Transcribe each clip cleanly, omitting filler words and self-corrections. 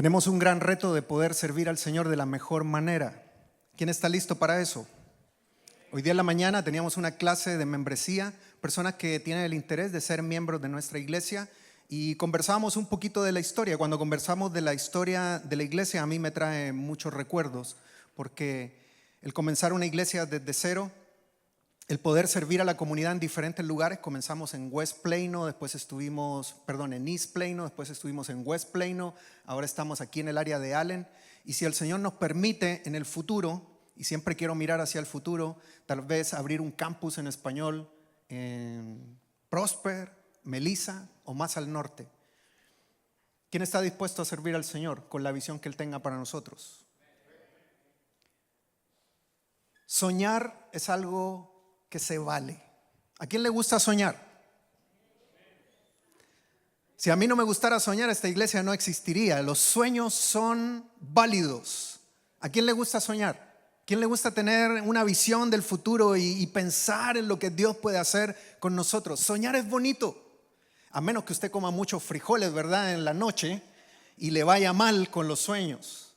Tenemos un gran reto de poder servir al Señor de la mejor manera. ¿Quién está listo para eso? Hoy día en la mañana teníamos una clase de membresía, personas que tienen el interés de ser miembros de nuestra iglesia, y conversábamos un poquito de la historia. Cuando conversamos de la historia de la iglesia, a mí me trae muchos recuerdos, porque el comenzar una iglesia desde cero, el poder servir a la comunidad en diferentes lugares. Comenzamos en West Plano, después estuvimos, en East Plano, después estuvimos en West Plano, ahora estamos aquí en el área de Allen. Y si el Señor nos permite en el futuro, y siempre quiero mirar hacia el futuro, tal vez abrir un campus en español en Prosper, Melissa o más al norte. ¿Quién está dispuesto a servir al Señor con la visión que Él tenga para nosotros? Soñar es algo que se vale. ¿A quién le gusta soñar? Si a mí no me gustara soñar, esta iglesia no existiría. Los sueños son válidos. ¿A quién le gusta soñar? ¿A quién le gusta tener una visión del futuro y pensar en lo que Dios puede hacer con nosotros? Soñar es bonito, a menos que usted coma muchos frijoles, ¿verdad?, en la noche y le vaya mal con los sueños.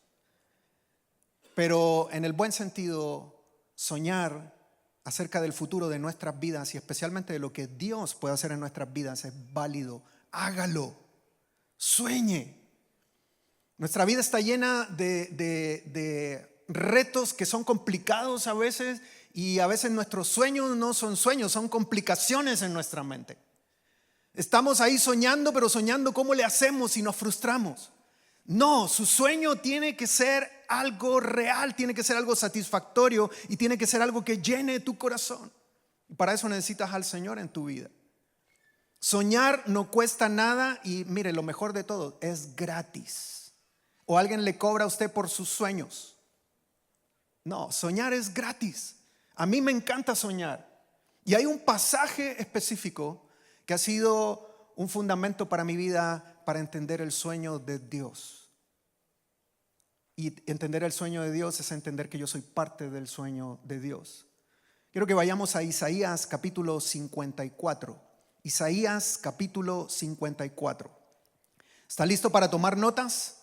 Pero en el buen sentido, soñar acerca del futuro de nuestras vidas y especialmente de lo que Dios puede hacer en nuestras vidas es válido. Hágalo, sueñe. Nuestra vida está llena de retos que son complicados a veces, y a veces nuestros sueños no son sueños, son complicaciones en nuestra mente. Estamos ahí soñando, pero soñando cómo le hacemos y nos frustramos. No, su sueño tiene que ser algo real, tiene que ser algo satisfactorio y tiene que ser algo que llene tu corazón. Y para eso necesitas al Señor en tu vida. Soñar no cuesta nada y mire, lo mejor de todo, es gratis. ¿O alguien le cobra a usted por sus sueños? No, soñar es gratis. A mí me encanta soñar. Y hay un pasaje específico que ha sido un fundamento para mi vida, para entender el sueño de Dios. Y entender el sueño de Dios es entender que yo soy parte del sueño de Dios. Quiero que vayamos a Isaías capítulo 54. Isaías capítulo 54. ¿Está listo para tomar notas?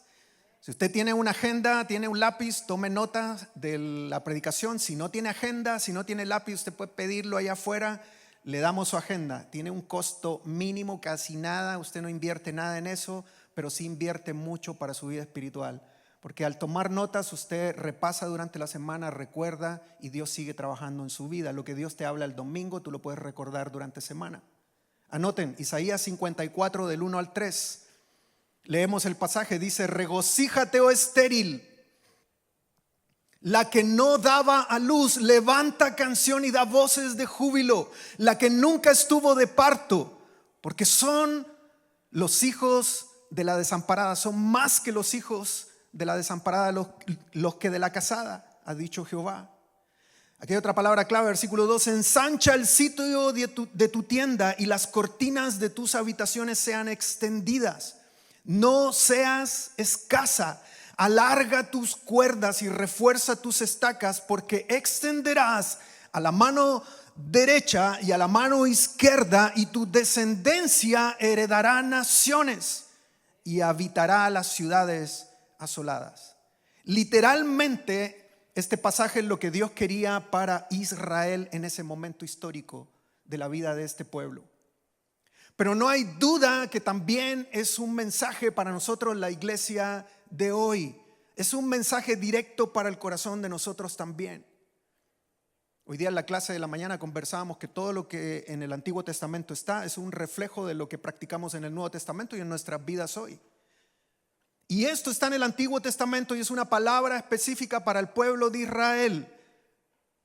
Si usted tiene una agenda, tiene un lápiz, tome notas de la predicación. Si no tiene agenda, si no tiene lápiz, usted puede pedirlo allá afuera. Le damos su agenda. Tiene un costo mínimo, casi nada. Usted no invierte nada en eso, pero sí invierte mucho para su vida espiritual. Porque al tomar notas, usted repasa durante la semana, recuerda, y Dios sigue trabajando en su vida. Lo que Dios te habla el domingo, tú lo puedes recordar durante semana. Anoten, Isaías 54 del 1 al 3. Leemos el pasaje, dice: regocíjate, oh estéril, la que no daba a luz, levanta canción y da voces de júbilo, la que nunca estuvo de parto, porque son los hijos de la desamparada, son más que los hijos de la desamparada los que de la casada, ha dicho Jehová. Aquí hay otra palabra clave, versículo 2: ensancha el sitio de tu tienda y las cortinas de tus habitaciones sean extendidas. No seas escasa, alarga tus cuerdas y refuerza tus estacas, porque extenderás a la mano derecha y a la mano izquierda, y tu descendencia heredará naciones y habitará las ciudades asoladas. Literalmente, este pasaje es lo que Dios quería para Israel en ese momento histórico de la vida de este pueblo. Pero no hay duda que también es un mensaje para nosotros, la iglesia de hoy. Es un mensaje directo para el corazón de nosotros también. Hoy día en la clase de la mañana conversábamos que todo lo que en el Antiguo Testamento está es un reflejo de lo que practicamos en el Nuevo Testamento y en nuestras vidas hoy. Y esto está en el Antiguo Testamento y es una palabra específica para el pueblo de Israel.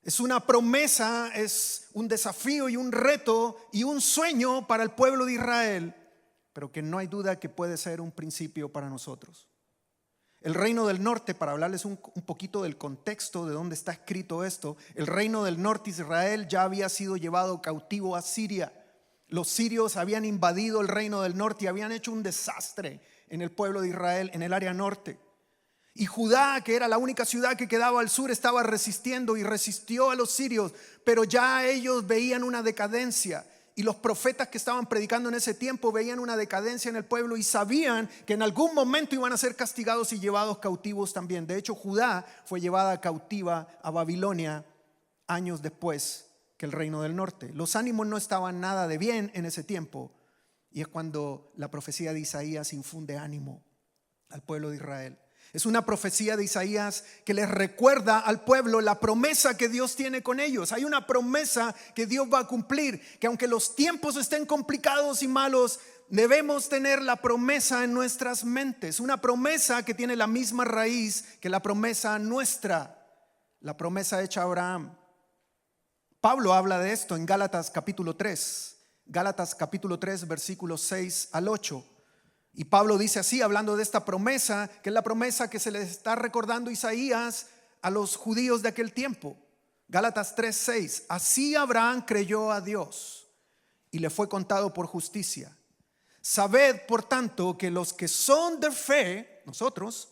Es una promesa, es un desafío y un reto y un sueño para el pueblo de Israel, pero que no hay duda que puede ser un principio para nosotros. El reino del norte, para hablarles un poquito del contexto de dónde está escrito esto, el reino del norte, Israel, ya había sido llevado cautivo a Siria. Los sirios habían invadido el reino del norte y habían hecho un desastre en el pueblo de Israel, en el área norte. Y Judá, que era la única ciudad que quedaba al sur, estaba resistiendo y resistió a los sirios, pero ya ellos veían una decadencia Y los profetas que estaban predicando en ese tiempo veían una decadencia en el pueblo y sabían que en algún momento iban a ser castigados y llevados cautivos también. De hecho, Judá fue llevada cautiva a Babilonia años después que el reino del norte. Los ánimos no estaban nada de bien en ese tiempo. Y es cuando la profecía de Isaías infunde ánimo al pueblo de Israel. Es una profecía de Isaías que les recuerda al pueblo la promesa que Dios tiene con ellos. Hay una promesa que Dios va a cumplir, que aunque los tiempos estén complicados y malos, debemos tener la promesa en nuestras mentes. Una promesa que tiene la misma raíz que la promesa nuestra, la promesa hecha a Abraham. Pablo habla de esto en Gálatas capítulo 3. Gálatas capítulo 3 versículos 6 al 8. Y Pablo dice así, hablando de esta promesa, que es la promesa que se le está recordando Isaías a los judíos de aquel tiempo. Gálatas 3:6. Así Abraham creyó a Dios y le fue contado por justicia. Sabed, por tanto, que los que son de fe, nosotros,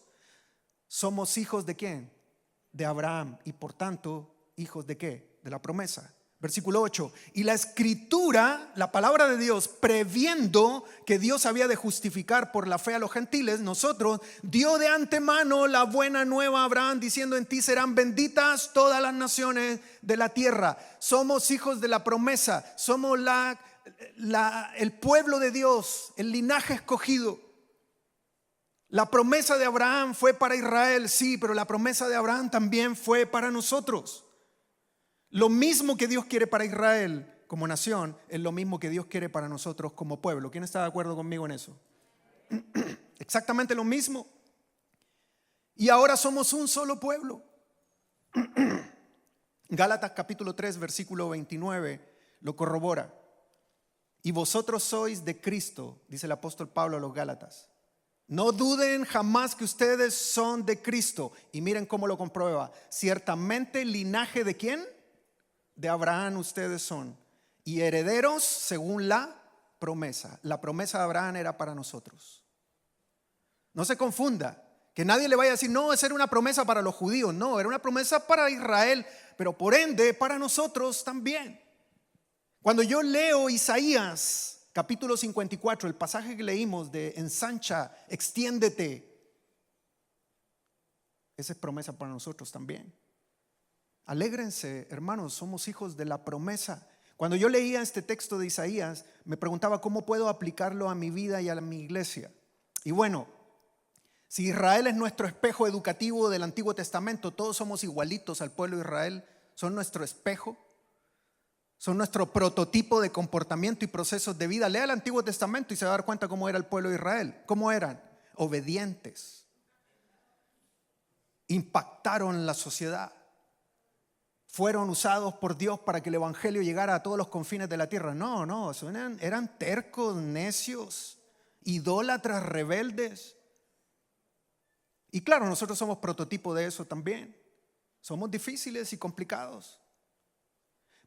somos hijos de ¿quién? De Abraham. Y por tanto, hijos de ¿qué? De la promesa. Versículo 8. Y la escritura, la palabra de Dios, previendo que Dios había de justificar por la fe a los gentiles, nosotros dio de antemano la buena nueva a Abraham, diciendo: en ti serán benditas todas las naciones de la tierra. Somos hijos de la promesa, somos el pueblo de Dios, el linaje escogido. La promesa de Abraham fue para Israel, sí, pero la promesa de Abraham también fue para nosotros. Lo mismo que Dios quiere para Israel como nación es lo mismo que Dios quiere para nosotros como pueblo. ¿Quién está de acuerdo conmigo en eso? Exactamente lo mismo. Y ahora somos un solo pueblo. Gálatas capítulo 3 versículo 29 lo corrobora. Y vosotros sois de Cristo, dice el apóstol Pablo a los Gálatas. No duden jamás que ustedes son de Cristo. Y miren cómo lo comprueba. Ciertamente linaje de ¿quién? De Abraham ustedes son, y herederos según la promesa. La promesa de Abraham era para nosotros. No se confunda, que nadie le vaya a decir: no, esa era una promesa para los judíos. No, era una promesa para Israel, pero por ende para nosotros también. Cuando yo leo Isaías capítulo 54, el pasaje que leímos de ensancha, extiéndete, esa es promesa para nosotros también. Alégrense, hermanos, somos hijos de la promesa. Cuando yo leía este texto de Isaías, me preguntaba cómo puedo aplicarlo a mi vida y a mi iglesia. Y bueno, si Israel es nuestro espejo educativo del Antiguo Testamento, todos somos igualitos al pueblo de Israel, son nuestro espejo, son nuestro prototipo de comportamiento y procesos de vida. Lea el Antiguo Testamento y se va a dar cuenta cómo era el pueblo de Israel. ¿Cómo eran? Obedientes. Impactaron la sociedad. Fueron usados por Dios para que el evangelio llegara a todos los confines de la tierra. No, eran tercos, necios, idólatras, rebeldes. Y claro, nosotros somos prototipo de eso también. Somos difíciles y complicados.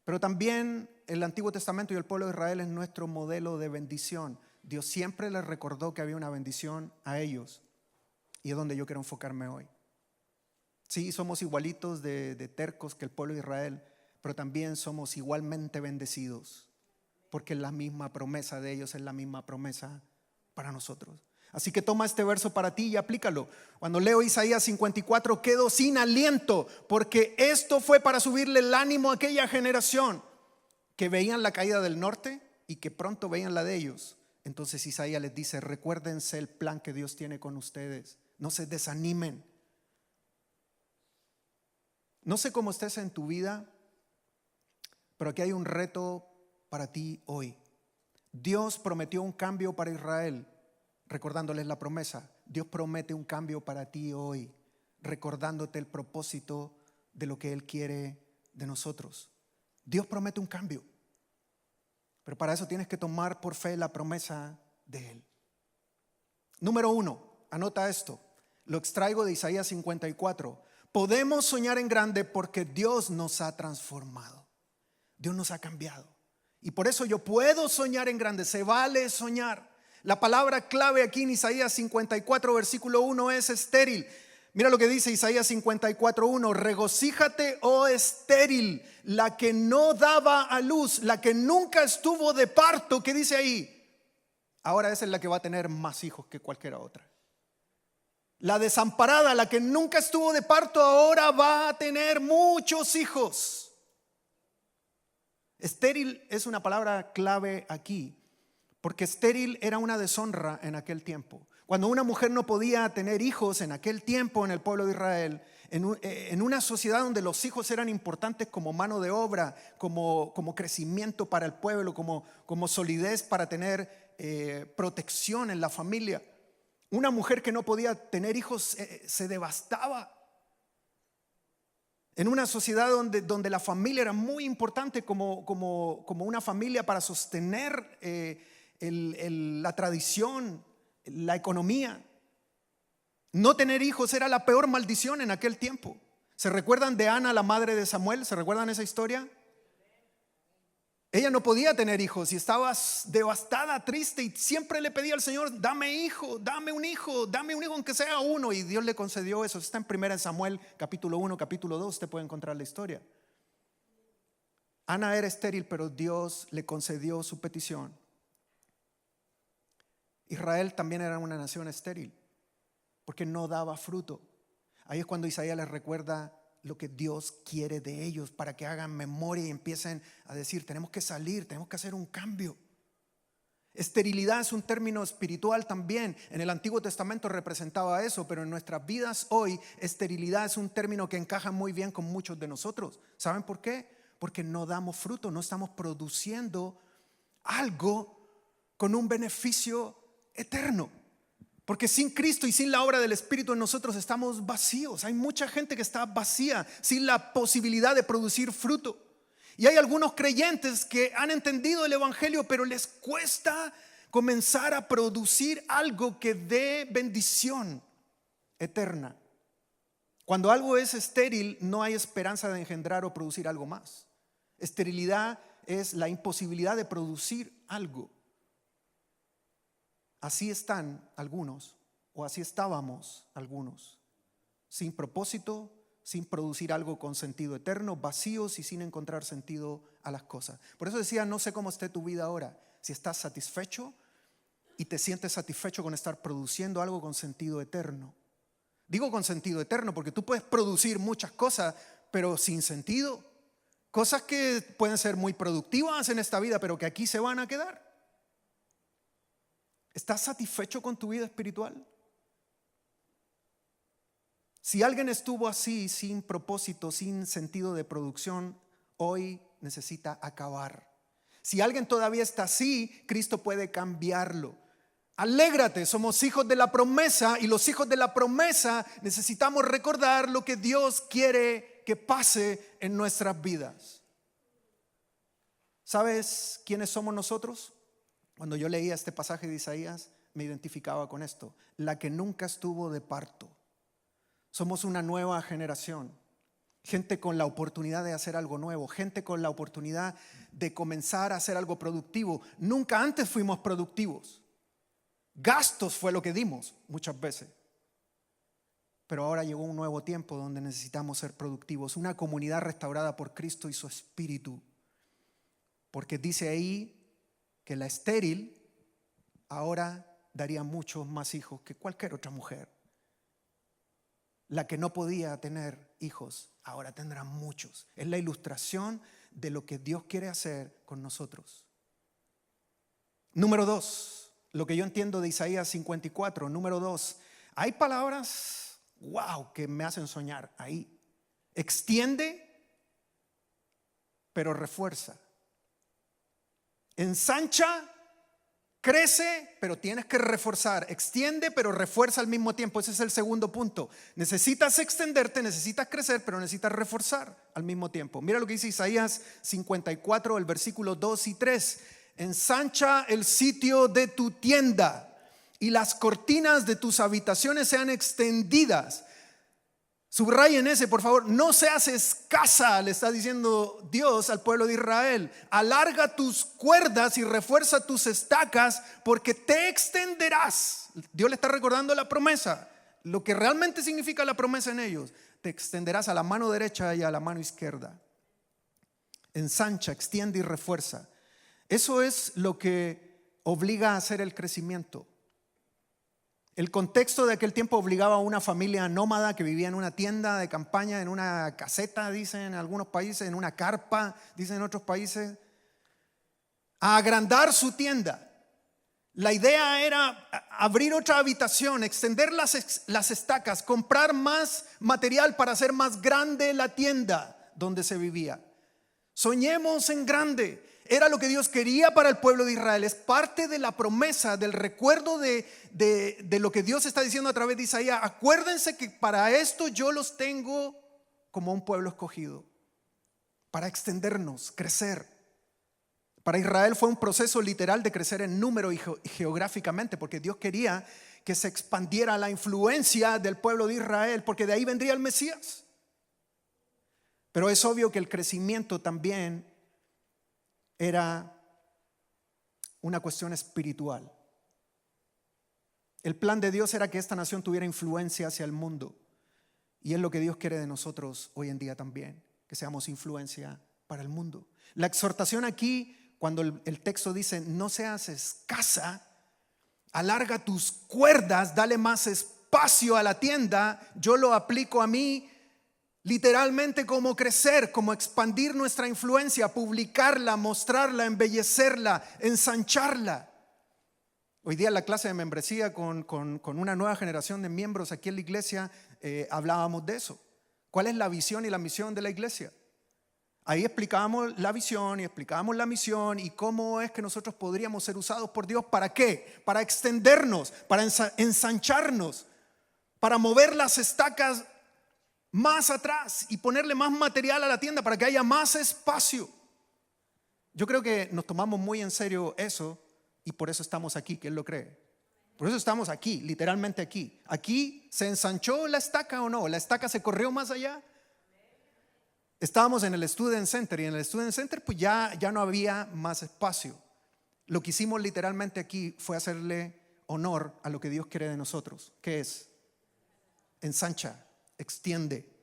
Pero también el Antiguo Testamento y el pueblo de Israel es nuestro modelo de bendición. Dios siempre les recordó que había una bendición a ellos. Y es donde yo quiero enfocarme hoy. Sí, somos igualitos de tercos que el pueblo de Israel, pero también somos igualmente bendecidos, porque la misma promesa de ellos es la misma promesa para nosotros. Así que toma este verso para ti y aplícalo. Cuando leo Isaías 54, quedo sin aliento, porque esto fue para subirle el ánimo a aquella generación que veían la caída del norte y que pronto veían la de ellos. Entonces Isaías les dice: recuérdense el plan que Dios tiene con ustedes, no se desanimen. No sé cómo estés en tu vida, pero aquí hay un reto para ti hoy. Dios prometió un cambio para Israel, recordándoles la promesa. Dios promete un cambio para ti hoy, recordándote el propósito de lo que Él quiere de nosotros. Dios promete un cambio, pero para eso tienes que tomar por fe la promesa de Él. Número 1, anota esto, lo extraigo de Isaías 54. Podemos soñar en grande porque Dios nos ha transformado. Dios nos ha cambiado. Y por eso yo puedo soñar en grande. Se vale soñar. La palabra clave aquí en Isaías 54 versículo 1 es estéril. Mira lo que dice Isaías 54:1. Regocíjate, oh estéril, la que no daba a luz, la que nunca estuvo de parto. ¿Qué dice ahí? Ahora esa es la que va a tener más hijos que cualquier otra. La desamparada, la que nunca estuvo de parto, ahora va a tener muchos hijos. Estéril es una palabra clave aquí, porque estéril era una deshonra en aquel tiempo. Cuando una mujer no podía tener hijos en aquel tiempo en el pueblo de Israel, en una sociedad donde los hijos eran importantes como mano de obra, como crecimiento para el pueblo, como solidez para tener protección en la familia, una mujer que no podía tener hijos se devastaba. En una sociedad donde la familia era muy importante como una familia para sostener la tradición, la economía. No tener hijos era la peor maldición en aquel tiempo. ¿Se recuerdan de Ana, la madre de Samuel? ¿Se recuerdan esa historia? Ella no podía tener hijos y estaba devastada, triste, y siempre le pedía al Señor: dame hijo, dame un hijo, aunque sea uno. Y Dios le concedió eso. Está en 1 Samuel capítulo 1, capítulo 2, usted puede encontrar la historia. Ana era estéril, pero Dios le concedió su petición. Israel también era una nación estéril porque no daba fruto. Ahí es cuando Isaías les recuerda lo que Dios quiere de ellos, para que hagan memoria y empiecen a decir: tenemos que salir, tenemos que hacer un cambio. Esterilidad es un término espiritual también. En el Antiguo Testamento representaba eso, pero en nuestras vidas hoy esterilidad es un término que encaja muy bien con muchos de nosotros. ¿Saben por qué? Porque no damos fruto, no estamos produciendo algo con un beneficio eterno. Porque sin Cristo y sin la obra del Espíritu en nosotros estamos vacíos. Hay mucha gente que está vacía, sin la posibilidad de producir fruto. Y hay algunos creyentes que han entendido el Evangelio, pero les cuesta comenzar a producir algo que dé bendición eterna. Cuando algo es estéril, no hay esperanza de engendrar o producir algo más. Esterilidad es la imposibilidad de producir algo. Así están algunos, o así estábamos algunos, sin propósito, sin producir algo con sentido eterno, vacíos y sin encontrar sentido a las cosas. Por eso decía: no sé cómo esté tu vida ahora, si estás satisfecho y te sientes satisfecho con estar produciendo algo con sentido eterno. Digo con sentido eterno porque tú puedes producir muchas cosas, pero sin sentido. Cosas que pueden ser muy productivas en esta vida, pero que aquí se van a quedar. ¿Estás satisfecho con tu vida espiritual? Si alguien estuvo así, sin propósito, sin sentido de producción, hoy necesita acabar. Si alguien todavía está así, Cristo puede cambiarlo. Alégrate, somos hijos de la promesa, y los hijos de la promesa necesitamos recordar lo que Dios quiere que pase en nuestras vidas. ¿Sabes quiénes somos nosotros? Cuando yo leía este pasaje de Isaías, me identificaba con esto: la que nunca estuvo de parto. Somos una nueva generación, gente con la oportunidad de hacer algo nuevo, gente con la oportunidad de comenzar a hacer algo productivo. Nunca antes fuimos productivos. Gastos fue lo que dimos muchas veces. Pero ahora llegó un nuevo tiempo donde necesitamos ser productivos, una comunidad restaurada por Cristo y su Espíritu. Porque dice ahí que la estéril ahora daría muchos más hijos que cualquier otra mujer. La que no podía tener hijos ahora tendrá muchos. Es la ilustración de lo que Dios quiere hacer con nosotros. Número 2, lo que yo entiendo de Isaías 54. Número 2, hay palabras que me hacen soñar ahí. Extiende, pero refuerza. Ensancha, crece, pero tienes que reforzar. Extiende, pero refuerza al mismo tiempo. Ese es el segundo punto. Necesitas extenderte, necesitas crecer, pero necesitas reforzar al mismo tiempo. Mira lo que dice Isaías 54, el versículo 2 y 3. Ensancha el sitio de tu tienda y las cortinas de tus habitaciones sean extendidas. Subrayen ese, por favor. No seas escasa, le está diciendo Dios al pueblo de Israel. Alarga tus cuerdas y refuerza tus estacas, porque te extenderás. Dios le está recordando la promesa. lo que realmente significa la promesa en ellos. Te extenderás a la mano derecha y a la mano izquierda. Ensancha, extiende y refuerza. Eso es lo que obliga a hacer el crecimiento. El contexto de aquel tiempo obligaba a una familia nómada que vivía en una tienda de campaña, en una caseta, dicen en algunos países, en una carpa, dicen en otros países, a agrandar su tienda. La idea era abrir otra habitación, extender las estacas, comprar más material para hacer más grande la tienda donde se vivía. Soñemos en grande. Era lo que Dios quería para el pueblo de Israel. Es parte de la promesa, del recuerdo de lo que Dios está diciendo a través de Isaías. Acuérdense que para esto yo los tengo como un pueblo escogido, para extendernos, crecer. Para Israel fue un proceso literal de crecer en número y geográficamente, porque Dios quería que se expandiera la influencia del pueblo de Israel, porque de ahí vendría el Mesías. Pero es obvio que el crecimiento también era una cuestión espiritual. El plan de Dios era que esta nación tuviera influencia hacia el mundo. Y es lo que Dios quiere de nosotros hoy en día también, que seamos influencia para el mundo. La exhortación aquí, cuando el texto dice no seas escasa, alarga tus cuerdas, dale más espacio a la tienda, yo lo aplico a mí literalmente como crecer, como expandir nuestra influencia, publicarla, mostrarla, embellecerla, ensancharla. Hoy día en la clase de membresía con una nueva generación de miembros aquí en la iglesia hablábamos de eso. ¿Cuál es la visión y la misión de la iglesia? Ahí explicábamos la visión y explicábamos la misión y cómo es que nosotros podríamos ser usados por Dios. ¿Para qué? Para extendernos, para ensancharnos, para mover las estacas más atrás y ponerle más material a la tienda para que haya más espacio. Yo creo que nos tomamos muy en serio eso y por eso estamos aquí. ¿Quién lo cree? Por eso estamos aquí, literalmente aquí. ¿Aquí se ensanchó la estaca o no? ¿La estaca se corrió más allá? Estábamos en el Student Center y en el Student Center pues ya no había más espacio. Lo que hicimos literalmente aquí fue hacerle honor a lo que Dios quiere de nosotros. ¿Qué es? Ensancha, extiende.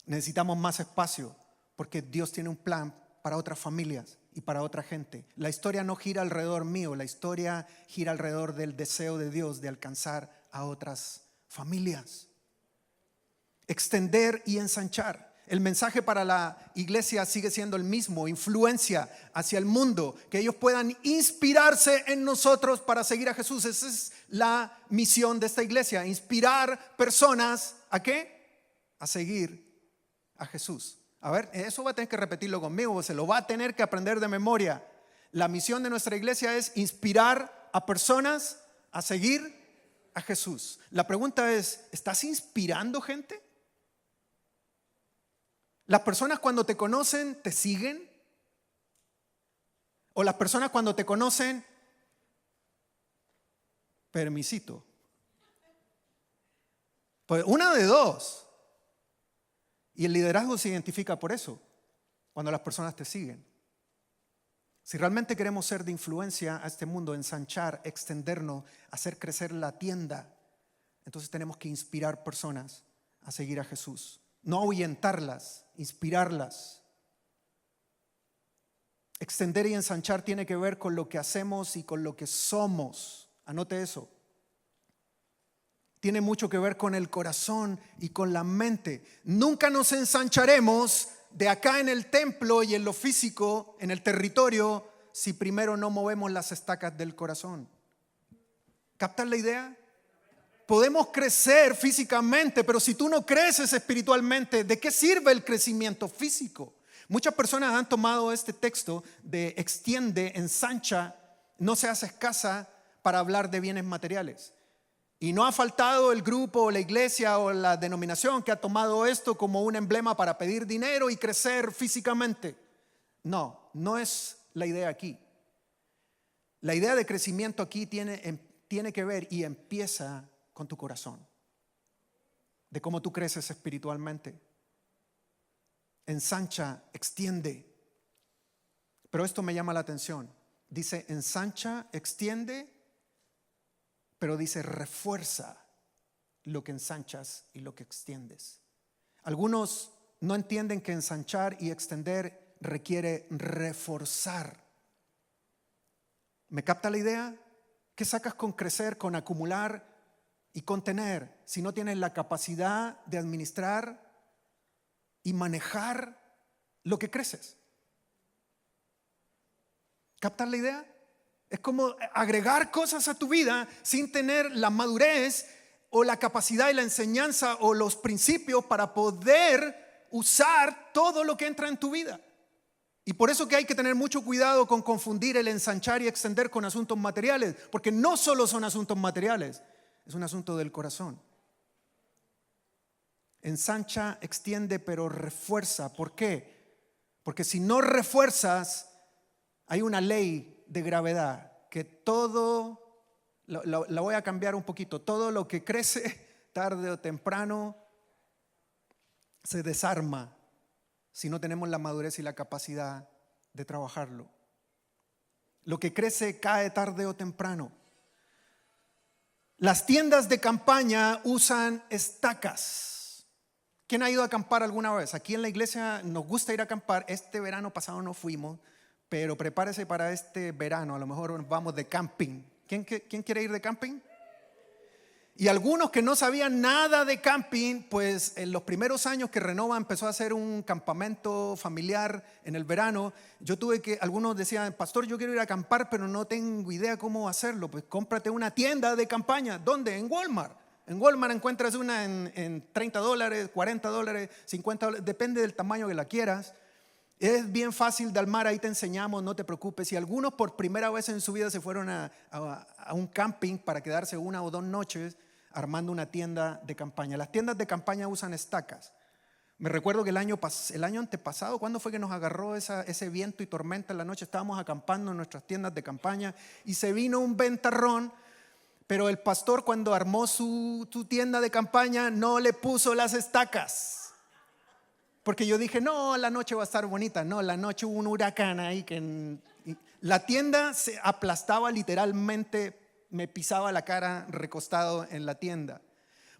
Necesitamos más espacio porque Dios tiene un plan para otras familias y para otra gente. La historia no gira alrededor mío, la historia gira alrededor del deseo de Dios de alcanzar a otras familias. Extender y ensanchar. El mensaje para la iglesia sigue siendo el mismo: influencia hacia el mundo, que ellos puedan inspirarse en nosotros para seguir a Jesús. Esa es la misión de esta iglesia: inspirar personas ¿a qué? A seguir a Jesús. A ver, eso va a tener que repetirlo conmigo, se lo va a tener que aprender de memoria. La misión de nuestra iglesia es inspirar a personas a seguir a Jesús. La pregunta es: ¿estás inspirando gente? ¿Las personas cuando te conocen te siguen? ¿O las personas cuando te conocen, permisito? Pues una de dos. Y el liderazgo se identifica por eso, cuando las personas te siguen. Si realmente queremos ser de influencia a este mundo, ensanchar, extendernos, hacer crecer la tienda, entonces tenemos que inspirar personas a seguir a Jesús. No ahuyentarlas, inspirarlas. Extender y ensanchar tiene que ver con lo que hacemos y con lo que somos. Anote eso. Tiene mucho que ver con el corazón y con la mente. Nunca nos ensancharemos de acá en el templo y en lo físico, en el territorio, si primero no movemos las estacas del corazón. ¿Captan la idea? Podemos crecer físicamente, pero si tú no creces espiritualmente, ¿de qué sirve el crecimiento físico? Muchas personas han tomado este texto de extiende, ensancha, no seas escasa, para hablar de bienes materiales. Y no ha faltado el grupo o la iglesia o la denominación que ha tomado esto como un emblema para pedir dinero y crecer físicamente. No, no es la idea aquí. La idea de crecimiento aquí tiene que ver y empieza con tu corazón, de cómo tú creces espiritualmente. Ensancha, extiende. Pero esto me llama la atención. Dice ensancha, extiende, pero dice refuerza. lo que ensanchas y lo que extiendes. Algunos no entienden que ensanchar y extender requiere reforzar. ¿Me capta la idea? ¿Qué sacas con crecer, con acumular y con tener si no tienes la capacidad de administrar y manejar lo que creces? ¿Captas la idea? Es como agregar cosas a tu vida sin tener la madurez o la capacidad y la enseñanza o los principios para poder usar todo lo que entra en tu vida. Y por eso que hay que tener mucho cuidado con confundir el ensanchar y extender con asuntos materiales, porque no solo son asuntos materiales, es un asunto del corazón. Ensancha, extiende, pero refuerza. ¿Por qué? Porque si no refuerzas, hay una ley de gravedad que todo, la voy a cambiar un poquito, todo lo que crece tarde o temprano se desarma si no tenemos la madurez y la capacidad de trabajarlo. Lo que crece cae tarde o temprano. Las tiendas de campaña usan estacas. ¿Quién ha ido a acampar alguna vez? Aquí en la iglesia nos gusta ir a acampar. Este verano pasado no fuimos, pero prepárese para este verano. A lo mejor vamos de camping. ¿Quién quiere ir de camping? Y algunos que no sabían nada de camping, pues en los primeros años que Renova empezó a hacer un campamento familiar en el verano, algunos decían, pastor, yo quiero ir a acampar, pero no tengo idea cómo hacerlo. Pues cómprate una tienda de campaña. ¿Dónde? En Walmart. En Walmart encuentras una en $30, $40, $50, depende del tamaño que la quieras. Es bien fácil de armar, ahí te enseñamos, no te preocupes. Y algunos por primera vez en su vida se fueron a un camping para quedarse 1 o 2 noches armando una tienda de campaña. Las tiendas de campaña usan estacas. Me recuerdo que el año antepasado, ¿cuándo fue que nos agarró ese viento y tormenta en la noche? Estábamos acampando en nuestras tiendas de campaña y se vino un ventarrón, pero el pastor cuando armó su tienda de campaña no le puso las estacas. Porque yo dije, no, la noche va a estar bonita. No, la noche hubo un huracán ahí la tienda se aplastaba literalmente. Me pisaba la cara recostado en la tienda.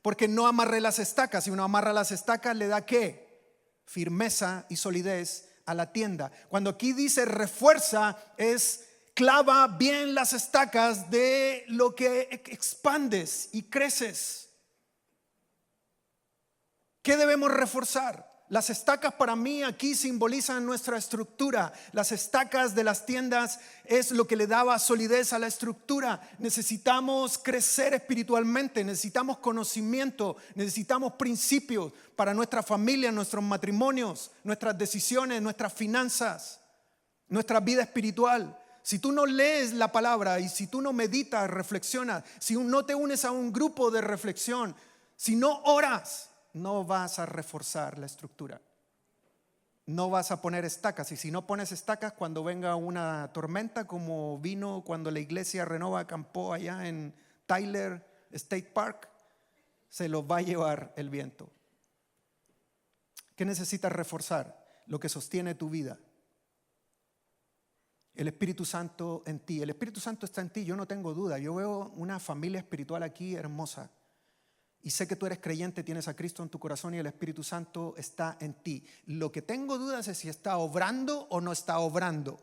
Porque no amarré las estacas. Si uno amarra las estacas, ¿le da qué? Firmeza y solidez a la tienda. Cuando aquí dice refuerza, es clava bien las estacas de lo que expandes y creces. ¿Qué debemos reforzar? Las estacas para mí aquí simbolizan nuestra estructura. Las estacas de las tiendas es lo que le daba solidez a la estructura. Necesitamos crecer espiritualmente, necesitamos conocimiento, necesitamos principios para nuestra familia, nuestros matrimonios, nuestras decisiones, nuestras finanzas, nuestra vida espiritual. Si tú no lees la palabra y si tú no meditas, reflexionas, si no te unes a un grupo de reflexión, si no oras, no vas a reforzar la estructura. No vas a poner estacas. Y si no pones estacas, cuando venga una tormenta, como vino cuando la iglesia Renova acampó allá en Tyler State Park, se los va a llevar el viento. ¿Qué necesitas reforzar? Lo que sostiene tu vida. El Espíritu Santo en ti. El Espíritu Santo está en ti, yo no tengo duda. Yo veo una familia espiritual aquí hermosa. Y sé que tú eres creyente, tienes a Cristo en tu corazón y el Espíritu Santo está en ti. Lo que tengo dudas es si está obrando o no está obrando.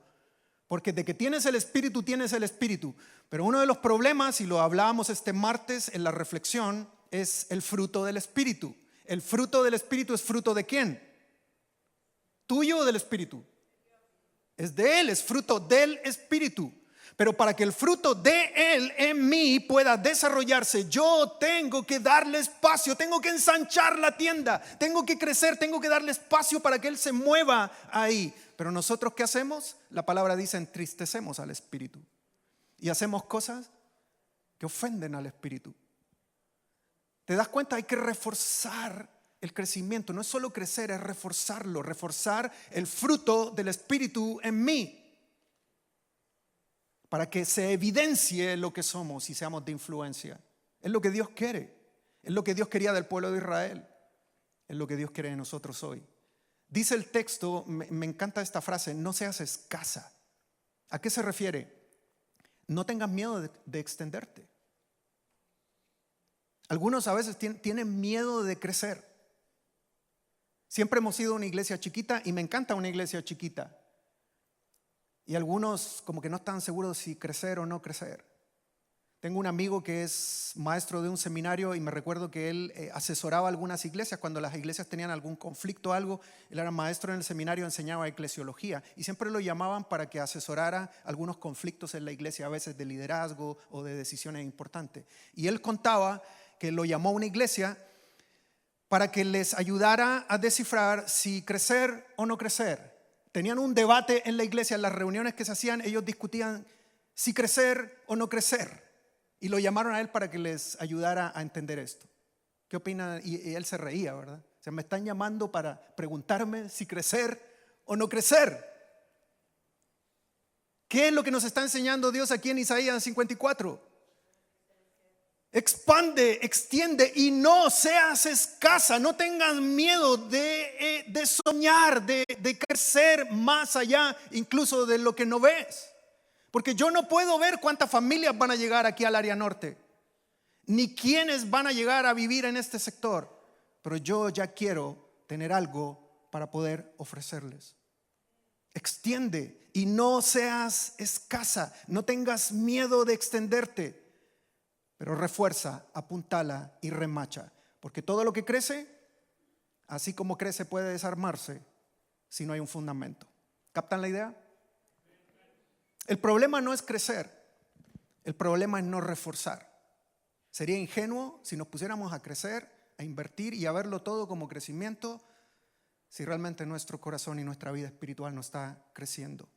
Porque de que tienes el Espíritu, tienes el Espíritu. Pero uno de los problemas, y lo hablábamos este martes en la reflexión, es el fruto del Espíritu. ¿El fruto del Espíritu es fruto de quién? ¿Tuyo o del Espíritu? Es de Él, es fruto del Espíritu. Pero para que el fruto de Él en mí pueda desarrollarse, yo tengo que darle espacio, tengo que ensanchar la tienda, tengo que crecer, tengo que darle espacio para que Él se mueva ahí. Pero nosotros, ¿qué hacemos? La palabra dice, entristecemos al Espíritu y hacemos cosas que ofenden al Espíritu. ¿Te das cuenta? Hay que reforzar el crecimiento. No es solo crecer, es reforzarlo, reforzar el fruto del Espíritu en mí, para que se evidencie lo que somos y seamos de influencia. Es lo que Dios quiere. Es lo que Dios quería del pueblo de Israel. Es lo que Dios quiere de nosotros hoy. Dice el texto, me encanta esta frase, no seas escasa. ¿A qué se refiere? No tengas miedo de extenderte. Algunos a veces tienen miedo de crecer. Siempre hemos sido una iglesia chiquita y me encanta una iglesia chiquita. Y algunos como que no están seguros si crecer o no crecer. Tengo un amigo que es maestro de un seminario y me recuerdo que él asesoraba a algunas iglesias. Cuando las iglesias tenían algún conflicto o algo, él era maestro en el seminario, enseñaba eclesiología y siempre lo llamaban para que asesorara algunos conflictos en la iglesia, a veces de liderazgo o de decisiones importantes. Y él contaba que lo llamó a una iglesia para que les ayudara a descifrar si crecer o no crecer. Tenían un debate en la iglesia, en las reuniones que se hacían, ellos discutían si crecer o no crecer. Y lo llamaron a él para que les ayudara a entender esto. ¿Qué opina? Y él se reía, ¿verdad? O sea, me están llamando para preguntarme si crecer o no crecer. ¿Qué es lo que nos está enseñando Dios aquí en Isaías 54? Expande, extiende y no seas escasa. No tengas miedo de soñar, de crecer más allá incluso de lo que no ves. Porque yo no puedo ver cuántas familias van a llegar aquí al área norte, ni quiénes van a llegar a vivir en este sector. Pero yo ya quiero tener algo para poder ofrecerles. Extiende y no seas escasa. No tengas miedo de extenderte. Pero refuerza, apuntala y remacha. Porque todo lo que crece, así como crece, puede desarmarse si no hay un fundamento. ¿Captan la idea? El problema no es crecer, el problema es no reforzar. Sería ingenuo si nos pusiéramos a crecer, a invertir y a verlo todo como crecimiento, si realmente nuestro corazón y nuestra vida espiritual no está creciendo.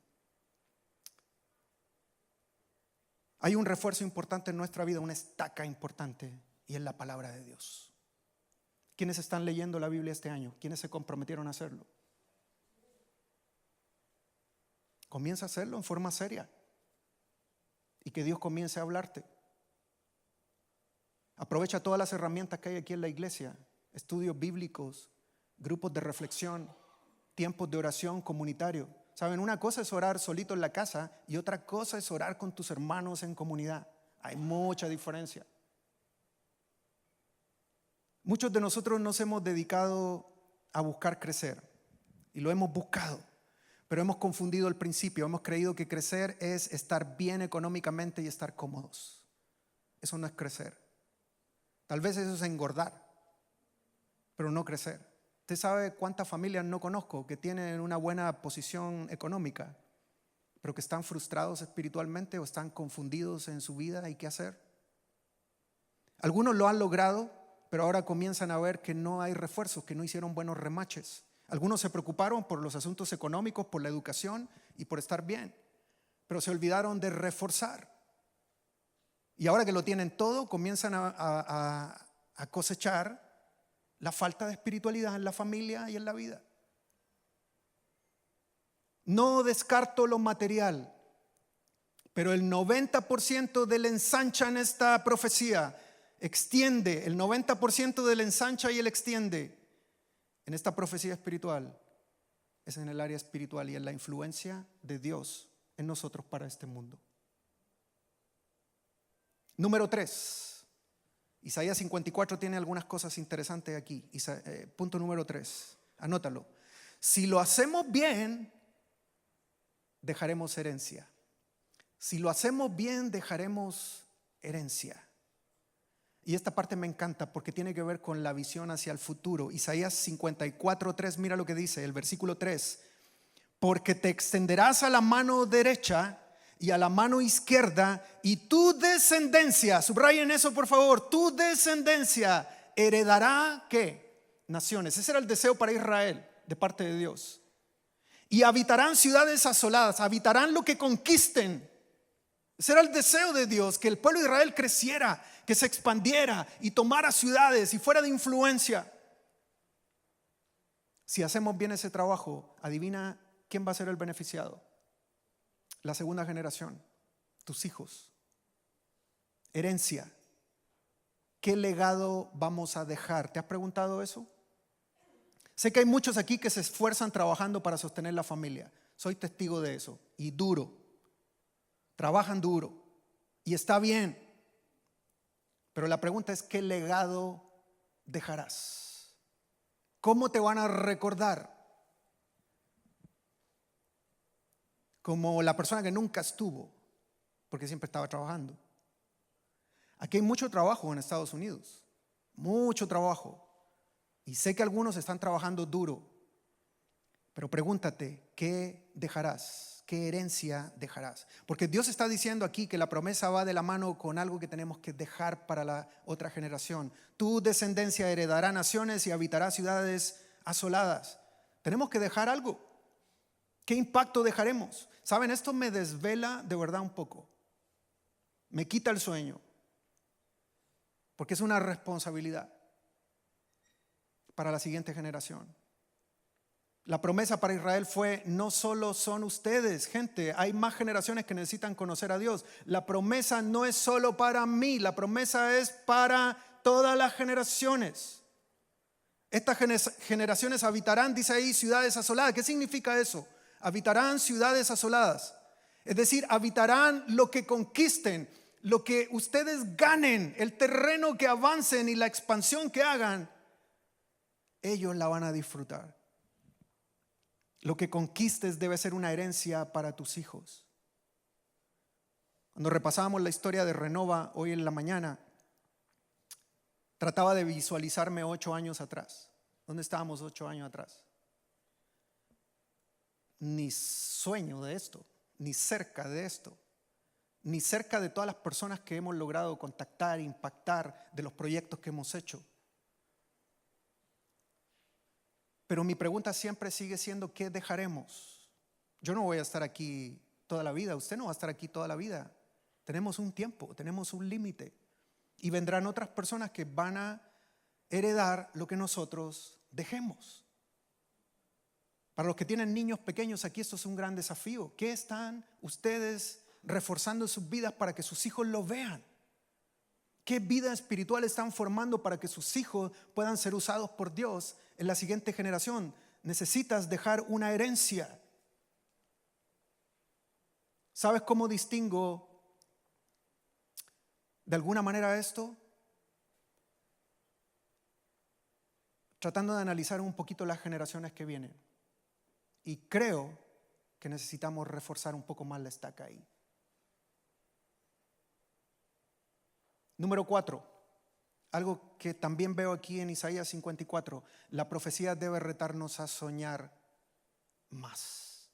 Hay un refuerzo importante en nuestra vida, una estaca importante, y es la palabra de Dios. ¿Quiénes están leyendo la Biblia este año? ¿Quiénes se comprometieron a hacerlo? Comienza a hacerlo en forma seria y que Dios comience a hablarte. Aprovecha todas las herramientas que hay aquí en la iglesia: estudios bíblicos, grupos de reflexión, tiempos de oración comunitario. Saben, una cosa es orar solito en la casa y otra cosa es orar con tus hermanos en comunidad. Hay mucha diferencia. Muchos de nosotros nos hemos dedicado a buscar crecer y lo hemos buscado, pero hemos confundido el principio. Hemos creído que crecer es estar bien económicamente y estar cómodos. Eso no es crecer. Tal vez eso es engordar, pero no crecer. ¿Usted sabe cuántas familias no conozco que tienen una buena posición económica, pero que están frustrados espiritualmente o están confundidos en su vida y qué hacer? Algunos lo han logrado, pero ahora comienzan a ver que no hay refuerzos, que no hicieron buenos remaches. Algunos se preocuparon por los asuntos económicos, por la educación y por estar bien, pero se olvidaron de reforzar. Y ahora que lo tienen todo, comienzan a cosechar la falta de espiritualidad en la familia y en la vida. No descarto lo material, pero el 90% del ensancha en esta profecía extiende, el 90% del ensancha y el extiende en esta profecía espiritual es en el área espiritual y en la influencia de Dios en nosotros para este mundo. Número 3. Isaías 54 tiene algunas cosas interesantes aquí. Punto número 3, anótalo. Si lo hacemos bien, dejaremos herencia. Si lo hacemos bien, dejaremos herencia. Y esta parte me encanta porque tiene que ver con la visión hacia el futuro. Isaías 54:3, mira lo que dice el versículo 3. Porque te extenderás a la mano derecha y a la mano izquierda, y tu descendencia, subrayen eso por favor, tu descendencia heredará ¿qué? Naciones. Ese era el deseo para Israel de parte de Dios. Y habitarán ciudades asoladas, habitarán lo que conquisten. Ese era el deseo de Dios, que el pueblo de Israel creciera, que se expandiera y tomara ciudades y fuera de influencia. Si hacemos bien ese trabajo, adivina quién va a ser el beneficiado. La segunda generación, tus hijos. Herencia. ¿Qué legado vamos a dejar? ¿Te has preguntado eso? Sé que hay muchos aquí que se esfuerzan trabajando para sostener la familia. Soy testigo de eso. Y duro. Trabajan duro. Y está bien. Pero la pregunta es, ¿qué legado dejarás? ¿Cómo te van a recordar? Como la persona que nunca estuvo, porque siempre estaba trabajando. Aquí hay mucho trabajo en Estados Unidos, mucho trabajo. Y sé que algunos están trabajando duro, pero pregúntate, ¿qué dejarás? ¿Qué herencia dejarás? Porque Dios está diciendo aquí que la promesa va de la mano con algo que tenemos que dejar para la otra generación. Tu descendencia heredará naciones y habitará ciudades asoladas. Tenemos que dejar algo. ¿Qué impacto dejaremos? Saben, esto me desvela de verdad un poco. Me quita el sueño, porque es una responsabilidad para la siguiente generación. La promesa para Israel fue: no solo son ustedes, gente, hay más generaciones que necesitan conocer a Dios. La promesa no es solo para mí, la promesa es para todas las generaciones. Estas generaciones habitarán, dice ahí, ciudades asoladas. ¿Qué significa eso? Habitarán ciudades asoladas. Es decir, habitarán lo que conquisten, lo que ustedes ganen, el terreno que avancen y la expansión que hagan, ellos la van a disfrutar. Lo que conquistes debe ser una herencia para tus hijos. Cuando repasábamos la historia de Renova hoy en la mañana, trataba de visualizarme 8 años atrás. ¿Dónde estábamos 8 años atrás? Ni sueño de esto, ni cerca de esto, ni cerca de todas las personas que hemos logrado contactar, impactar, de los proyectos que hemos hecho. Pero mi pregunta siempre sigue siendo: ¿qué dejaremos? Yo no voy a estar aquí toda la vida, usted no va a estar aquí toda la vida. Tenemos un tiempo, tenemos un límite. Y vendrán otras personas que van a heredar lo que nosotros dejemos. Para los que tienen niños pequeños, aquí esto es un gran desafío. ¿Qué están ustedes reforzando en sus vidas para que sus hijos lo vean? ¿Qué vida espiritual están formando para que sus hijos puedan ser usados por Dios en la siguiente generación? Necesitas dejar una herencia. ¿Sabes cómo distingo de alguna manera esto? Tratando de analizar un poquito las generaciones que vienen. Y creo que necesitamos reforzar un poco más la estaca ahí. Número 4, algo que también veo aquí en Isaías 54, la profecía debe retarnos a soñar más.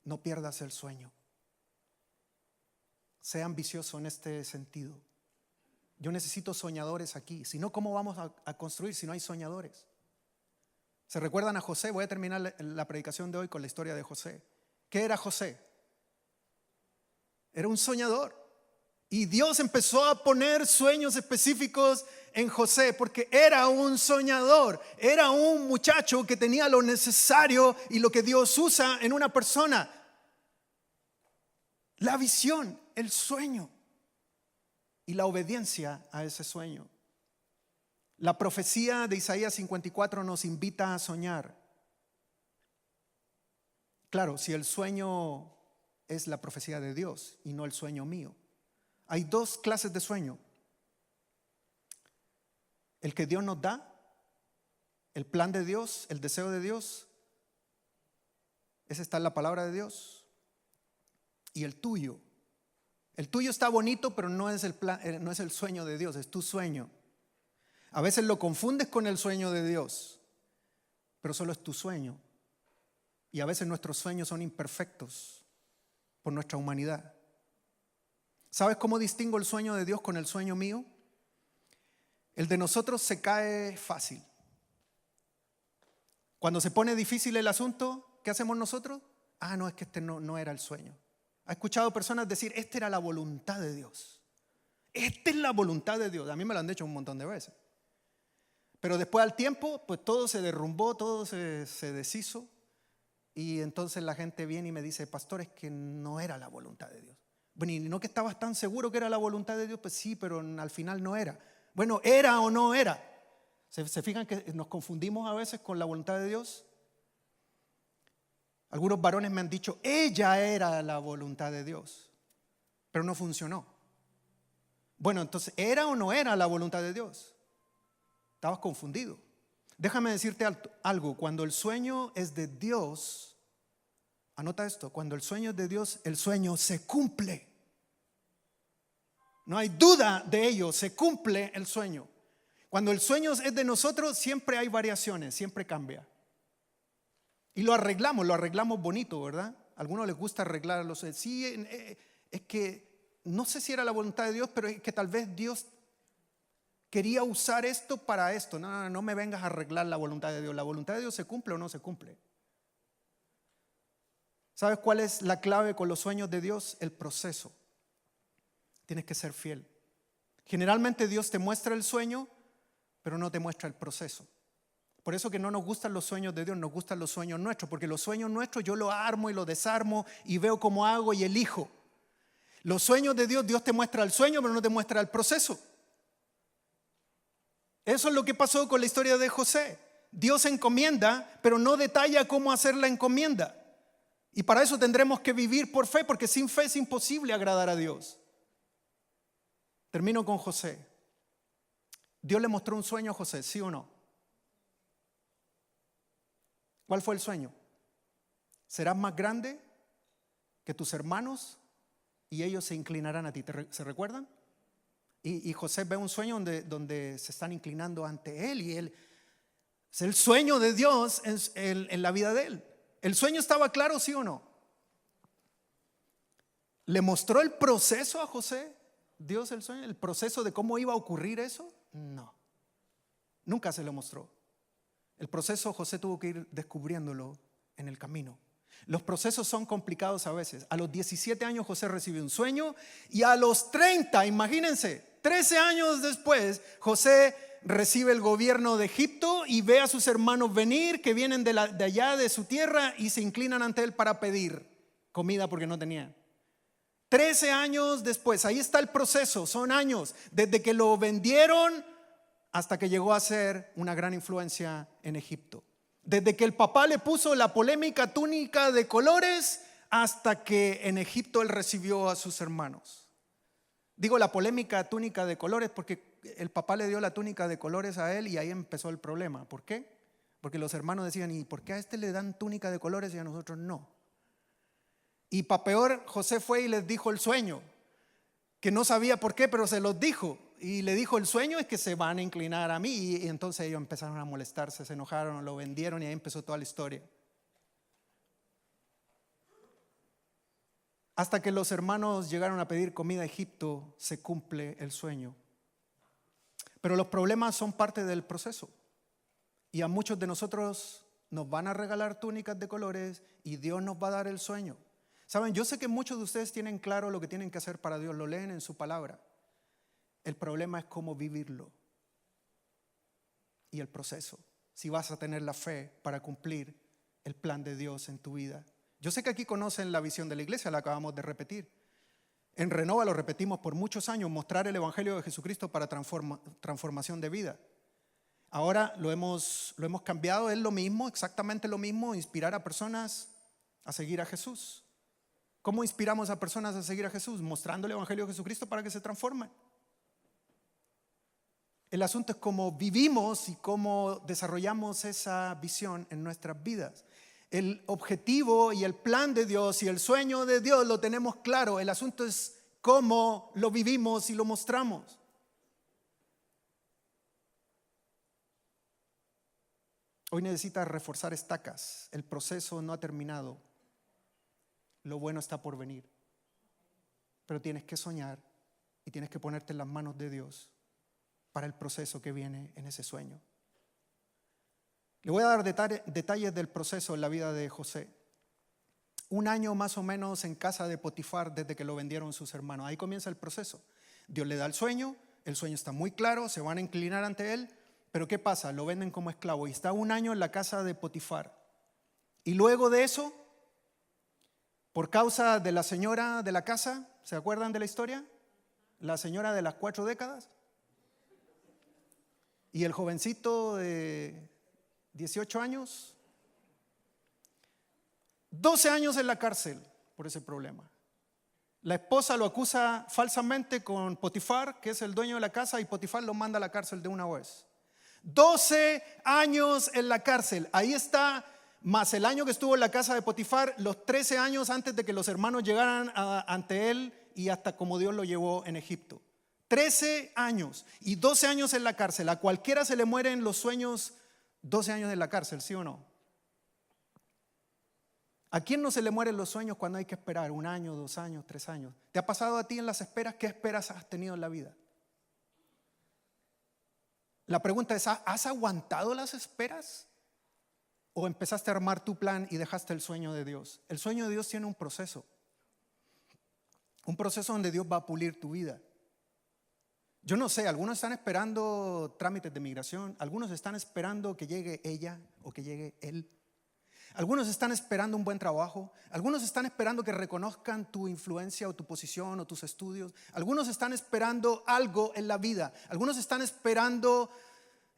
No pierdas el sueño. Sea ambicioso en este sentido. Yo necesito soñadores aquí. Si no, ¿cómo vamos a construir si no hay soñadores? ¿Se recuerdan a José? Voy a terminar la predicación de hoy con la historia de José. ¿Qué era José? Era un soñador. Y Dios empezó a poner sueños específicos en José porque era un soñador, era un muchacho que tenía lo necesario y lo que Dios usa en una persona: la visión, el sueño y la obediencia a ese sueño. La profecía de Isaías 54 nos invita a soñar. Claro, si el sueño es la profecía de Dios y no el sueño mío. Hay 2 clases de sueño: el que Dios nos da, el plan de Dios, el deseo de Dios, ese está en la palabra de Dios, y el tuyo. El tuyo está bonito, pero no es el plan, no es el sueño de Dios, es tu sueño. A veces lo confundes con el sueño de Dios, pero solo es tu sueño. Y a veces nuestros sueños son imperfectos por nuestra humanidad. ¿Sabes cómo distingo el sueño de Dios con el sueño mío? El de nosotros se cae fácil. Cuando se pone difícil el asunto, ¿qué hacemos nosotros? No, es que este no era el sueño. ¿Ha escuchado personas decir: esta era la voluntad de Dios? Esta es la voluntad de Dios. A mí me lo han dicho un montón de veces. Pero después, al tiempo, pues todo se derrumbó, todo se deshizo. Y entonces la gente viene y me dice: pastor, es que no era la voluntad de Dios. Bueno, ¿y no que estabas tan seguro que era la voluntad de Dios? Pues sí, pero al final no era. Bueno, ¿era o no era? ¿Se fijan que nos confundimos a veces con la voluntad de Dios? Algunos varones me han dicho: ella era la voluntad de Dios, pero no funcionó. Bueno, entonces, ¿era o no era la voluntad de Dios? Estabas confundido. Déjame decirte algo. Cuando el sueño es de Dios, anota esto, cuando el sueño es de Dios, el sueño se cumple. No hay duda de ello, se cumple el sueño. Cuando el sueño es de nosotros, siempre hay variaciones, siempre cambia. Y lo arreglamos bonito, ¿verdad? A algunos les gusta arreglar los sueños. Sí, es que no sé si era la voluntad de Dios, pero es que tal vez Dios quería usar esto para esto. No me vengas a arreglar la voluntad de Dios. ¿La voluntad de Dios se cumple o no se cumple? ¿Sabes cuál es la clave con los sueños de Dios? El proceso. Tienes que ser fiel. Generalmente Dios te muestra el sueño, pero no te muestra el proceso. Por eso que no nos gustan los sueños de Dios, nos gustan los sueños nuestros, porque los sueños nuestros yo los armo y los desarmo y veo cómo hago y elijo. Los sueños de Dios, Dios te muestra el sueño, pero no te muestra el proceso. Eso es lo que pasó con la historia de José. Dios encomienda, pero no detalla cómo hacer la encomienda. Y para eso tendremos que vivir por fe, porque sin fe es imposible agradar a Dios. Termino con José. Dios le mostró un sueño a José, ¿sí o no? ¿Cuál fue el sueño? Serás más grande que tus hermanos y ellos se inclinarán a ti. ¿Se recuerdan? Y José ve un sueño donde se están inclinando ante él, y él es el sueño de Dios en la vida de él. ¿El sueño estaba claro, sí o no? ¿Le mostró el proceso a José, Dios, el sueño, el proceso de cómo iba a ocurrir eso? No, nunca se lo mostró. El proceso José tuvo que ir descubriéndolo en el camino. Los procesos son complicados a veces. A los 17 años José recibe un sueño, y a los 30, imagínense, 13 años después, José recibe el gobierno de Egipto y ve a sus hermanos venir, que vienen de allá de su tierra, y se inclinan ante él para pedir comida porque no tenían. 13 años después, ahí está el proceso, son años, desde que lo vendieron hasta que llegó a ser una gran influencia en Egipto. Desde que el papá le puso la polémica túnica de colores hasta que en Egipto él recibió a sus hermanos. Digo la polémica túnica de colores porque el papá le dio la túnica de colores a él, y ahí empezó el problema. ¿Por qué? Porque los hermanos decían: ¿y por qué a este le dan túnica de colores y a nosotros no? Y para peor, José fue y les dijo el sueño, que no sabía por qué, pero se los dijo. Y le dijo: el sueño es que se van a inclinar a mí. Y entonces ellos empezaron a molestarse, se enojaron, lo vendieron, y ahí empezó toda la historia. Hasta que los hermanos llegaron a pedir comida a Egipto, se cumple el sueño. Pero los problemas son parte del proceso. Y a muchos de nosotros nos van a regalar túnicas de colores y Dios nos va a dar el sueño. Saben, yo sé que muchos de ustedes tienen claro lo que tienen que hacer para Dios, lo leen en su palabra. El problema es cómo vivirlo y el proceso. Si vas a tener la fe para cumplir el plan de Dios en tu vida. Yo sé que aquí conocen la visión de la iglesia, la acabamos de repetir. En Renova lo repetimos por muchos años: mostrar el evangelio de Jesucristo para transformación de vida. Ahora lo hemos cambiado, es lo mismo, exactamente lo mismo: inspirar a personas a seguir a Jesús. ¿Cómo inspiramos a personas a seguir a Jesús? Mostrando el evangelio de Jesucristo para que se transformen. El asunto es cómo vivimos y cómo desarrollamos esa visión en nuestras vidas. El objetivo y el plan de Dios y el sueño de Dios lo tenemos claro. El asunto es cómo lo vivimos y lo mostramos. Hoy necesitas reforzar estacas. El proceso no ha terminado. Lo bueno está por venir. Pero tienes que soñar y tienes que ponerte en las manos de Dios para el proceso que viene en ese sueño. Le voy a dar detalles del proceso en la vida de José. 1 año más o menos en casa de Potifar desde que lo vendieron sus hermanos. Ahí comienza el proceso. Dios le da el sueño está muy claro, se van a inclinar ante él, pero ¿qué pasa? Lo venden como esclavo y está 1 año en la casa de Potifar. Y luego de eso, por causa de la señora de la casa, ¿se acuerdan de la historia? La señora de las 4 décadas. Y el jovencito de 18 años, 12 años en la cárcel por ese problema. La esposa lo acusa falsamente con Potifar, que es el dueño de la casa, y Potifar lo manda a la cárcel de una vez. 12 años en la cárcel. Ahí está, más el año que estuvo en la casa de Potifar, los 13 años antes de que los hermanos llegaran ante él y hasta como Dios lo llevó en Egipto. 13 años y 12 años en la cárcel. A cualquiera se le mueren los sueños 12 años en la cárcel, ¿sí o no? ¿A quién no se le mueren los sueños cuando hay que esperar? 1 año, 2 años, 3 años. ¿Te ha pasado a ti en las esperas? ¿Qué esperas has tenido en la vida? La pregunta es, ¿has aguantado las esperas? ¿O empezaste a armar tu plan y dejaste el sueño de Dios? El sueño de Dios tiene un proceso donde Dios va a pulir tu vida. Yo no sé, algunos están esperando trámites de migración, algunos están esperando que llegue ella o que llegue él. Algunos están esperando un buen trabajo, algunos están esperando que reconozcan tu influencia o tu posición o tus estudios. Algunos están esperando algo en la vida, algunos están esperando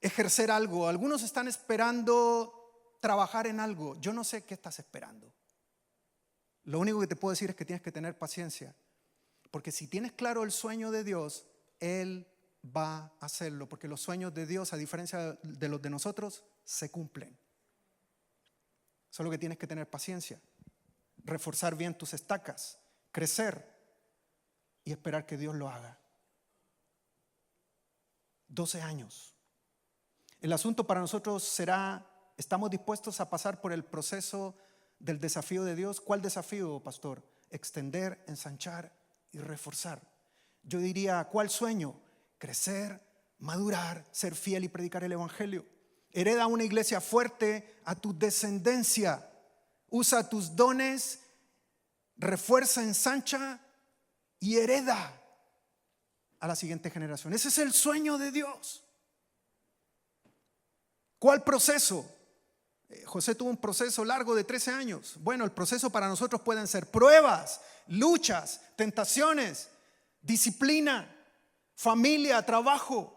ejercer algo, algunos están esperando trabajar en algo. Yo no sé qué estás esperando. Lo único que te puedo decir es que tienes que tener paciencia, porque si tienes claro el sueño de Dios, Él va a hacerlo, porque los sueños de Dios, a diferencia de los de nosotros, se cumplen. Solo que tienes que tener paciencia, reforzar bien tus estacas, crecer y esperar que Dios lo haga. 12 años. El asunto para nosotros será, ¿estamos dispuestos a pasar por el proceso del desafío de Dios? ¿Cuál desafío, pastor? Extender, ensanchar y reforzar. Yo diría, ¿cuál sueño? Crecer, madurar, ser fiel y predicar el evangelio. Hereda una iglesia fuerte a tu descendencia. Usa tus dones, refuerza, ensancha y hereda a la siguiente generación. Ese es el sueño de Dios. ¿Cuál proceso? José tuvo un proceso largo de 13 años. Bueno, el proceso para nosotros pueden ser pruebas, luchas, tentaciones, disciplina, familia, trabajo.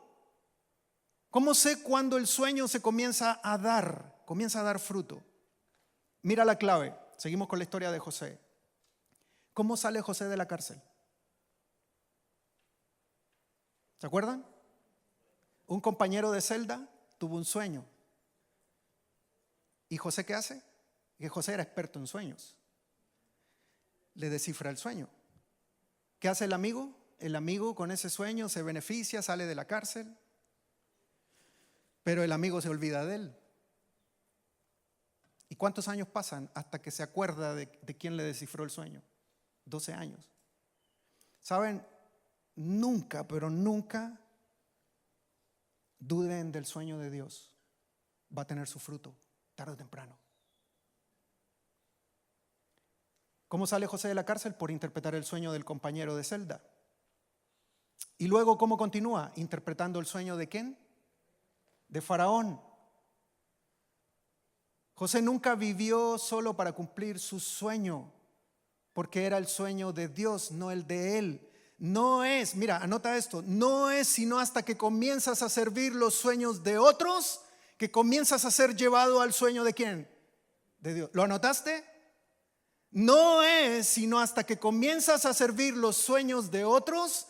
¿Cómo sé cuándo el sueño se comienza a dar fruto? Mira la clave. Seguimos con la historia de José. ¿Cómo sale José de la cárcel? ¿Se acuerdan? Un compañero de celda tuvo un sueño. ¿Y José qué hace? Que José era experto en sueños. Le descifra el sueño. ¿Qué hace el amigo? El amigo con ese sueño se beneficia, sale de la cárcel. Pero el amigo se olvida de él. ¿Y cuántos años pasan hasta que se acuerda de quién le descifró el sueño? 12 años. ¿Saben? Nunca, pero nunca duden del sueño de Dios. Va a tener su fruto, tarde o temprano. ¿Cómo sale José de la cárcel? Por interpretar el sueño del compañero de celda. Y luego, ¿cómo continúa? Interpretando el sueño de ¿quién? De Faraón. José nunca vivió solo para cumplir su sueño, porque era el sueño de Dios, no el de él. No es, mira, anota esto, no es sino hasta que comienzas a servir los sueños de otros que comienzas a ser llevado al sueño de ¿quién? De Dios. ¿Lo anotaste? No es sino hasta que comienzas a servir los sueños de otros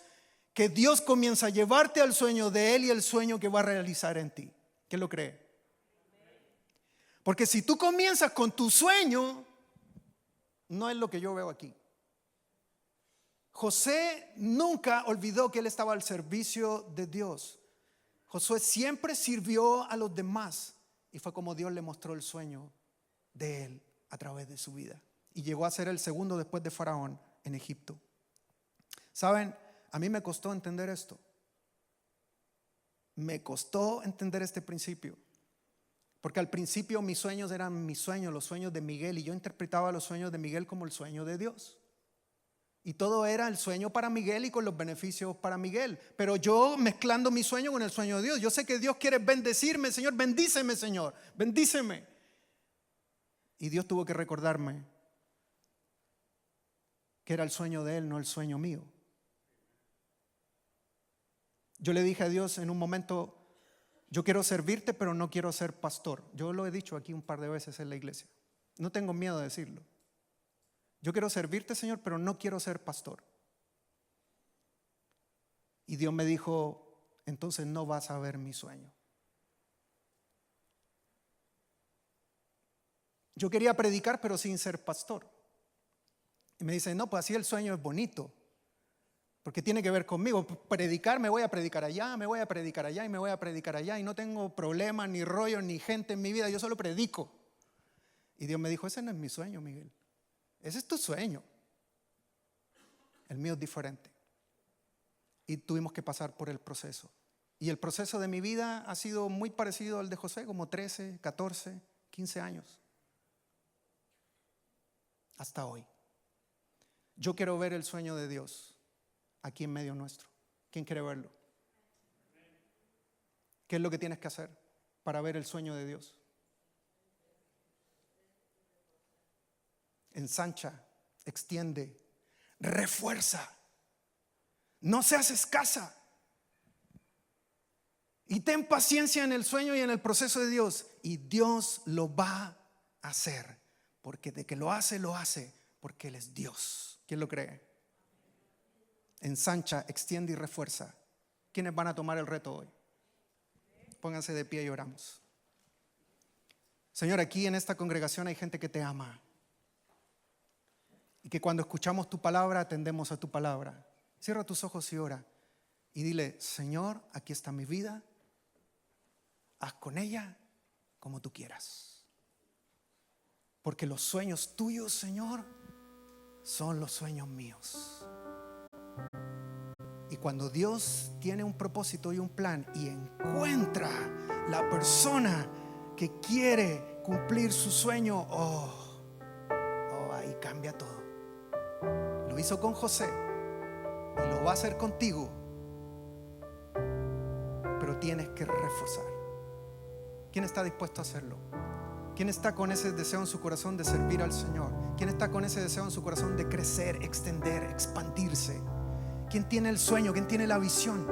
que Dios comienza a llevarte al sueño de Él y el sueño que va a realizar en ti. ¿Quién lo cree? Porque si tú comienzas con tu sueño, no es lo que yo veo aquí. José nunca olvidó que él estaba al servicio de Dios. Josué siempre sirvió a los demás y fue como Dios le mostró el sueño de él a través de su vida. Y llegó a ser el segundo después de Faraón en Egipto. ¿Saben? A mí me costó entender esto. Me costó entender este principio. Porque al principio mis sueños eran mis sueños, los sueños de Miguel. Y yo interpretaba los sueños de Miguel como el sueño de Dios. Y todo era el sueño para Miguel y con los beneficios para Miguel. Pero yo mezclando mi sueño con el sueño de Dios. Yo sé que Dios quiere bendecirme, Señor. Bendíceme, Señor. Bendíceme. Y Dios tuvo que recordarme que era el sueño de Él, no el sueño mío. Yo le dije a Dios en un momento, yo quiero servirte, pero no quiero ser pastor. Yo lo he dicho aquí un par de veces en la iglesia. No tengo miedo de decirlo. Yo quiero servirte, Señor, pero no quiero ser pastor. Y Dios me dijo, entonces no vas a ver mi sueño. Yo quería predicar, pero sin ser pastor. Y me dice, no, pues así el sueño es bonito, porque tiene que ver conmigo. Predicar, me voy a predicar allá, me voy a predicar allá y me voy a predicar allá. Y no tengo problemas, ni rollos, ni gente en mi vida, yo solo predico. Y Dios me dijo, ese no es mi sueño, Miguel. Ese es tu sueño. El mío es diferente. Y tuvimos que pasar por el proceso. Y el proceso de mi vida ha sido muy parecido al de José, como 13, 14, 15 años. Hasta hoy. Yo quiero ver el sueño de Dios aquí en medio nuestro. ¿Quién quiere verlo? ¿Qué es lo que tienes que hacer para ver el sueño de Dios? Ensancha, extiende, refuerza. No seas escasa. Y ten paciencia en el sueño y en el proceso de Dios. Y Dios lo va a hacer. Porque de que lo hace porque Él es Dios. ¿Quién lo cree? Ensancha, extiende y refuerza. ¿Quiénes van a tomar el reto hoy? Pónganse de pie y oramos. Señor, aquí en esta congregación hay gente que te ama. Y que cuando escuchamos tu palabra, atendemos a tu palabra. Cierra tus ojos y ora. Y dile, Señor, aquí está mi vida. Haz con ella como tú quieras. Porque los sueños tuyos, Señor, son los sueños míos. Y cuando Dios tiene un propósito y un plan y encuentra la persona que quiere cumplir su sueño, ahí cambia todo. Lo hizo con José y lo va a hacer contigo, pero tienes que reforzar. ¿Quién está dispuesto a hacerlo? ¿Quién está con ese deseo en su corazón de servir al Señor? ¿Quién está con ese deseo en su corazón de crecer, extender, expandirse? ¿Quién tiene el sueño? ¿Quién tiene la visión?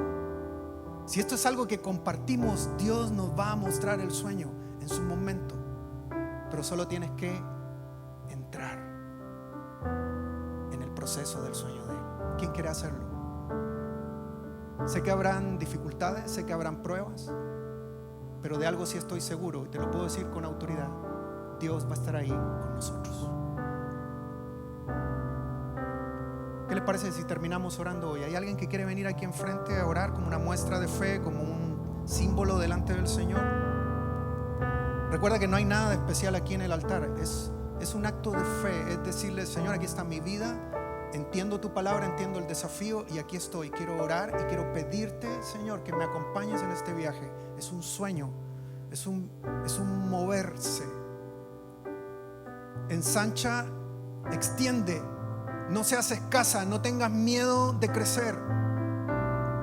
Si esto es algo que compartimos, Dios nos va a mostrar el sueño en su momento, pero solo tienes que entrar en el proceso del sueño de Él. ¿Quién quiere hacerlo? Sé que habrán dificultades, sé que habrán pruebas, pero de algo sí estoy seguro, y te lo puedo decir con autoridad: Dios va a estar ahí con nosotros. ¿Qué les parece si terminamos orando hoy? ¿Hay alguien que quiere venir aquí enfrente a orar como una muestra de fe, como un símbolo delante del Señor? Recuerda que no hay nada de especial aquí en el altar. Es un acto de fe, es decirle: Señor, aquí está mi vida, entiendo tu palabra, entiendo el desafío y aquí estoy. Quiero orar y quiero pedirte, Señor, que me acompañes en este viaje. Es un sueño, es un moverse. Ensancha, extiende. No seas escasa, no tengas miedo de crecer.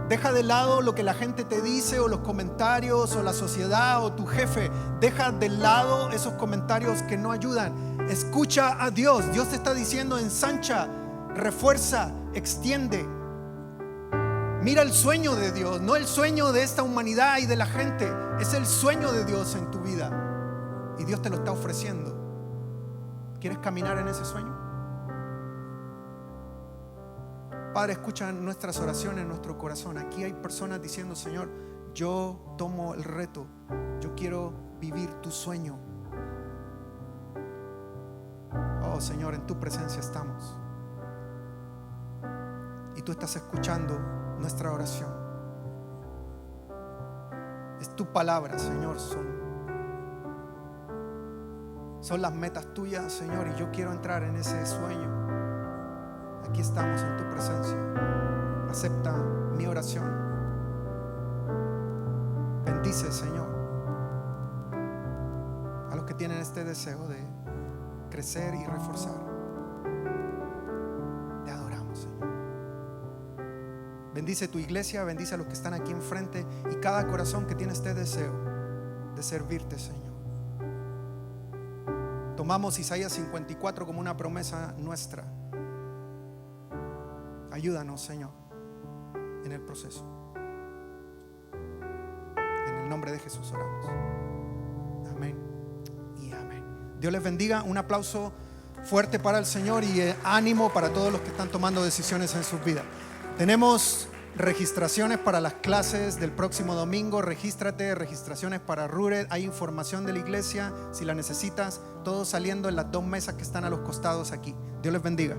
Deja de lado lo que la gente te dice, o los comentarios, o la sociedad, o tu jefe. Deja de lado esos comentarios que no ayudan. Escucha a Dios. Dios te está diciendo: ensancha, refuerza, extiende. Mira el sueño de Dios, no el sueño de esta humanidad y de la gente. Es el sueño de Dios en tu vida, y Dios te lo está ofreciendo. ¿Quieres caminar en ese sueño? Padre, escucha nuestras oraciones en nuestro corazón. Aquí hay personas diciendo: Señor, yo tomo el reto, yo quiero vivir tu sueño. Oh Señor, en tu presencia estamos, y tú estás escuchando nuestra oración. Es tu palabra, Señor, son las metas tuyas, Señor, y yo quiero entrar en ese sueño. Aquí estamos en tu presencia. Acepta mi oración. Bendice, Señor, a los que tienen este deseo de crecer y reforzar. Te adoramos, Señor. Bendice tu iglesia, bendice a los que están aquí enfrente y cada corazón que tiene este deseo de servirte, Señor. Tomamos Isaías 54 como una promesa nuestra. Ayúdanos, Señor, en el proceso. En el nombre de Jesús oramos. Amén y amén. Dios les bendiga. Un aplauso fuerte para el Señor y ánimo para todos los que están tomando decisiones en sus vidas. Tenemos registraciones para las clases del próximo domingo. Regístrate, registraciones para Rured. Hay información de la iglesia si la necesitas. Todo saliendo en las 2 mesas que están a los costados aquí. Dios les bendiga.